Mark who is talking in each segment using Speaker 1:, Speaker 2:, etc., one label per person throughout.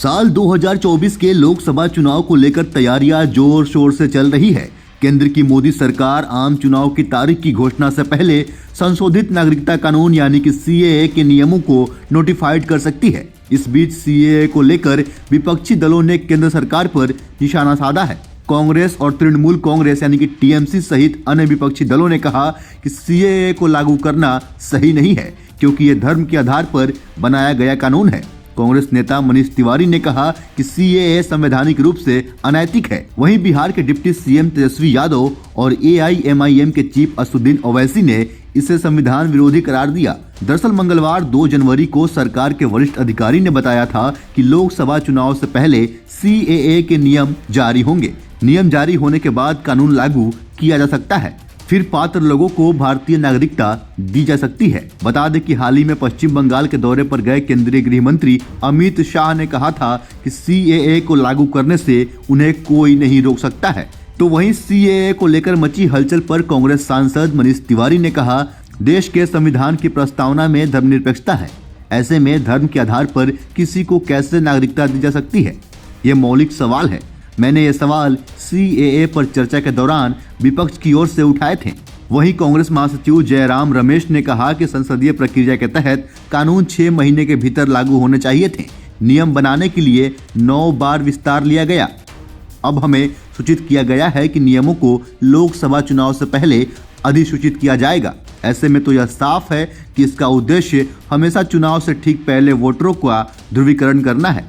Speaker 1: साल 2024 के लोकसभा चुनाव को लेकर तैयारियां जोर शोर से चल रही है। केंद्र की मोदी सरकार आम चुनाव की तारीख की घोषणा से पहले संशोधित नागरिकता कानून यानी कि सीएए के नियमों को नोटिफाइड कर सकती है। इस बीच सीएए को लेकर विपक्षी दलों ने केंद्र सरकार पर निशाना साधा है। कांग्रेस और तृणमूल कांग्रेस यानी कि टीएमसी सहित अन्य विपक्षी दलों ने कहा कि सीएए को लागू करना सही नहीं है क्योंकि ये धर्म के आधार पर बनाया गया कानून है। कांग्रेस नेता मनीष तिवारी ने कहा कि सीएए संवैधानिक रूप से अनैतिक है। वहीं बिहार के डिप्टी सीएम तेजस्वी यादव और एआईएमआईएम के चीफ असदुद्दीन ओवैसी ने इसे संविधान विरोधी करार दिया। दरअसल मंगलवार 2 जनवरी को सरकार के वरिष्ठ अधिकारी ने बताया था कि लोकसभा चुनाव से पहले सीएए के नियम जारी होंगे। नियम जारी होने के बाद कानून लागू किया जा सकता है। फिर पात्र लोगों को भारतीय नागरिकता दी जा सकती है। बता दें कि हाल ही में पश्चिम बंगाल के दौरे पर गए केंद्रीय गृह मंत्री अमित शाह ने कहा था कि सीएए को लागू करने से उन्हें कोई नहीं रोक सकता है। तो वहीं सीएए को लेकर मची हलचल पर कांग्रेस सांसद मनीष तिवारी ने कहा, देश के संविधान की प्रस्तावना में धर्मनिरपेक्षता है। ऐसे में धर्म के आधार पर किसी को कैसे नागरिकता दी जा सकती है, ये मौलिक सवाल है। मैंने ये सवाल सीएए पर चर्चा के दौरान विपक्ष की ओर से उठाए थे। वहीं कांग्रेस महासचिव जयराम रमेश ने कहा कि संसदीय प्रक्रिया के तहत कानून 6 महीने के भीतर लागू होने चाहिए थे। नियम बनाने के लिए 9 बार विस्तार लिया गया। अब हमें सूचित किया गया है कि नियमों को लोकसभा चुनाव से पहले अधिसूचित किया जाएगा। ऐसे में तो यह साफ है कि इसका उद्देश्य हमेशा चुनाव से ठीक पहले वोटरों का ध्रुवीकरण करना है।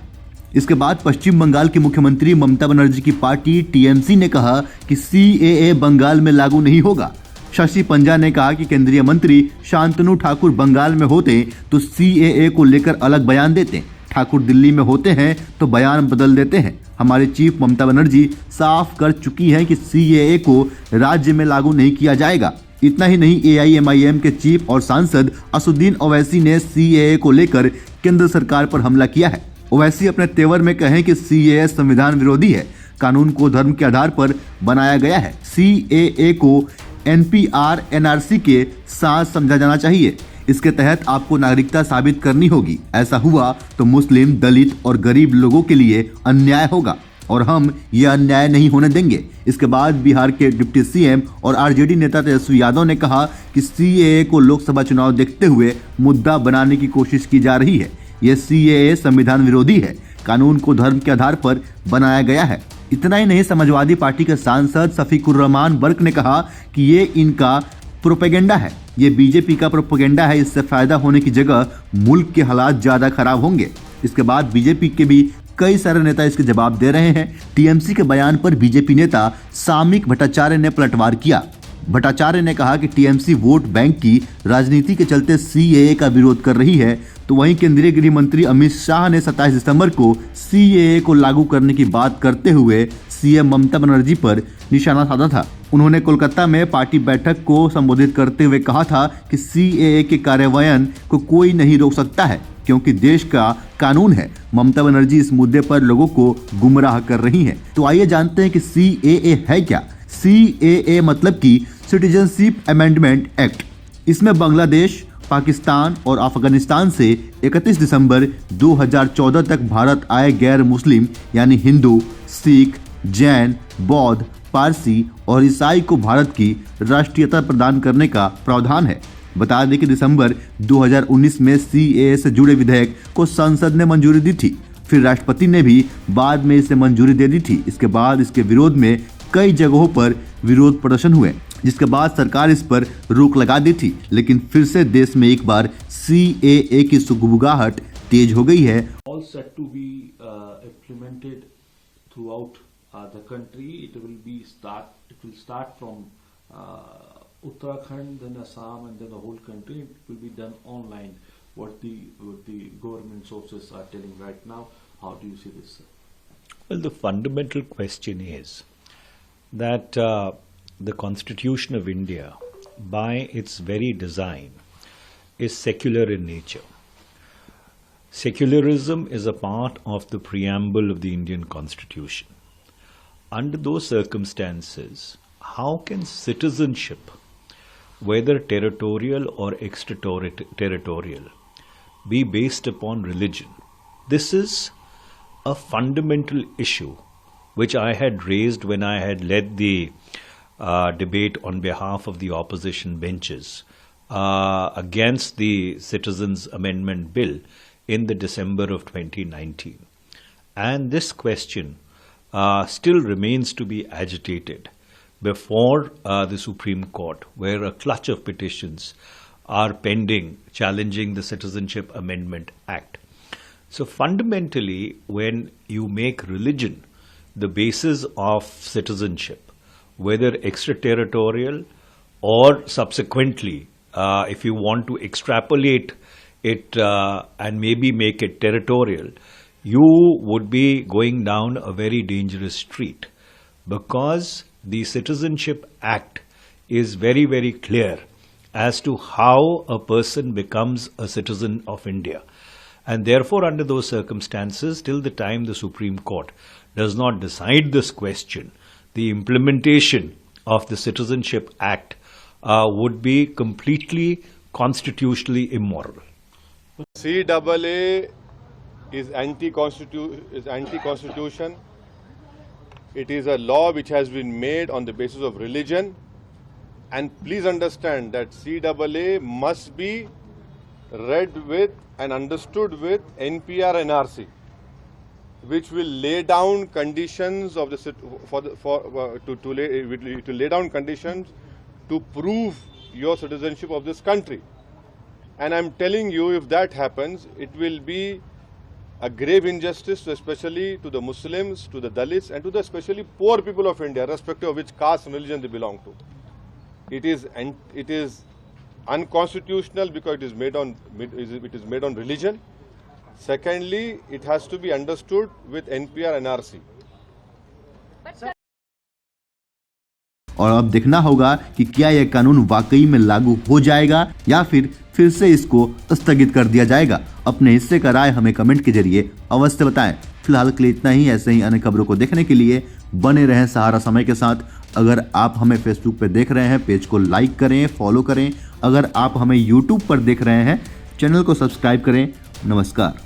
Speaker 1: इसके बाद पश्चिम बंगाल की मुख्यमंत्री ममता बनर्जी की पार्टी टीएमसी ने कहा कि सीएए बंगाल में लागू नहीं होगा। शशि पंजा ने कहा कि केंद्रीय मंत्री शांतनु ठाकुर बंगाल में होते तो सीएए को लेकर अलग बयान देते। ठाकुर दिल्ली में होते हैं तो बयान बदल देते हैं। हमारे चीफ ममता बनर्जी साफ कर चुकी हैं कि सीएए को राज्य में लागू नहीं किया जाएगा। इतना ही नहीं, एआईएमआईएम के चीफ और सांसद असदुद्दीन ओवैसी ने सीएए को लेकर केंद्र सरकार पर हमला किया है। ओवैसी अपने तेवर में कहें कि सीएए संविधान विरोधी है। कानून को धर्म के आधार पर बनाया गया है। सीएए को एनपीआर एनआरसी के साथ समझा जाना चाहिए। इसके तहत आपको नागरिकता साबित करनी होगी। ऐसा हुआ तो मुस्लिम, दलित और गरीब लोगों के लिए अन्याय होगा और हम ये अन्याय नहीं होने देंगे। इसके बाद बिहार के डिप्टी सीएम और आरजेडी नेता तेजस्वी यादव ने कहा कि सीएए को लोकसभा चुनाव देखते हुए मुद्दा बनाने की कोशिश की जा रही है। यह सीएए संविधान विरोधी है। कानून को धर्म के आधार पर बनाया गया है। इतना ही नहीं, समाजवादी पार्टी के सांसद शफीकुर रहमान बर्क ने कहा कि ये इनका प्रोपेगेंडा है, ये बीजेपी का प्रोपेगेंडा है। इससे फायदा होने की जगह मुल्क के हालात ज्यादा खराब होंगे। इसके बाद बीजेपी के भी कई सारे नेता इसके जवाब दे रहे हैं। टीएमसी के बयान पर बीजेपी नेता सामिक भट्टाचार्य ने पलटवार किया। भट्टाचार्य ने कहा कि टीएमसी वोट बैंक की राजनीति के चलते सीएए का विरोध कर रही है। तो वहीं केंद्रीय गृह मंत्री अमित शाह ने 27 दिसंबर को सीएए को लागू करने की बात करते हुए सीएम ममता बनर्जी पर निशाना साधा था। उन्होंने कोलकाता में पार्टी बैठक को संबोधित करते हुए कहा था कि सीएए के कार्यान्वयन को कोई नहीं रोक सकता है क्योंकि देश का कानून है। ममता बनर्जी इस मुद्दे पर लोगों को गुमराह कर रही हैं। तो आइए जानते हैं कि सीएए है क्या। सीएए मतलब कि सिटीजनशिप अमेंडमेंट एक्ट। इसमें बांग्लादेश, पाकिस्तान और अफगानिस्तान से 31 दिसंबर 2014 तक भारत आए गैर मुस्लिम यानी हिंदू, सिख, जैन, बौद्ध, पारसी और ईसाई को भारत की राष्ट्रीयता प्रदान करने का प्रावधान है। बता दें कि दिसंबर 2019 में सीएए से जुड़े विधेयक को संसद ने मंजूरी दी थी। फिर राष्ट्रपति ने भी बाद में इसे मंजूरी दे दी थी। इसके बाद इसके विरोध में कई जगहों पर विरोध प्रदर्शन हुए, जिसके बाद सरकार इस पर रोक लगा दी थी। लेकिन फिर से देश में एक बार सीएए की सुगबुगाहट तेज हो गई है।
Speaker 2: All set to be implemented throughout the country. It will start from Uttarakhand, then Assam, and then the whole country. It will be done online. What the government sources are telling right now. How do you see this, sir?
Speaker 3: Well, the fundamental question is that the Constitution of India, by its very design, is secular in nature. Secularism is a part of the preamble of the Indian Constitution. Under those circumstances, how can citizenship, whether territorial or extraterritorial, be based upon religion? This is a fundamental issue which I had raised when I had led the debate on behalf of the opposition benches against the Citizens Amendment Bill in the December of 2019. And this question still remains to be agitated before the Supreme Court, where a clutch of petitions are pending challenging the Citizenship Amendment Act. So fundamentally, when you make religion the basis of citizenship, whether extraterritorial or subsequently, if you want to extrapolate it and maybe make it territorial, you would be going down a very dangerous street, because the Citizenship Act is very, very clear as to how a person becomes a citizen of India. And therefore, under those circumstances, till the time the Supreme Court does not decide this question, the implementation of the Citizenship Act would be completely constitutionally immoral.
Speaker 4: CAA is anti-constitution. It is a law which has been made on the basis of religion. And please understand that CAA must be read with and understood with NPR NRC, which will lay down conditions of the to lay down conditions to prove your citizenship of this country. And I'm telling you, if that happens, it will be a grave injustice, especially to the Muslims, to the Dalits, and to the especially poor people of India, irrespective of which caste and religion they belong to. It is unconstitutional because it is made on religion. Secondly, it has to be understood with NPR NRC.
Speaker 1: और अब देखना होगा कि क्या यह कानून वाकई में लागू हो जाएगा या फिर से इसको स्थगित कर दिया जाएगा। अपने हिस्से का राय हमें कमेंट के जरिए अवश्य बताएं। फिलहाल के लिए इतना ही। ऐसे ही अन्य खबरों को देखने के लिए बने रहें सहारा समय के साथ। अगर आप हमें फेसबुक पे देख रहे हैं, पेज को लाइक करें, फॉलो करें। अगर आप हमें यूट्यूब पर देख रहे हैं, चैनल को सब्सक्राइब करें। नमस्कार।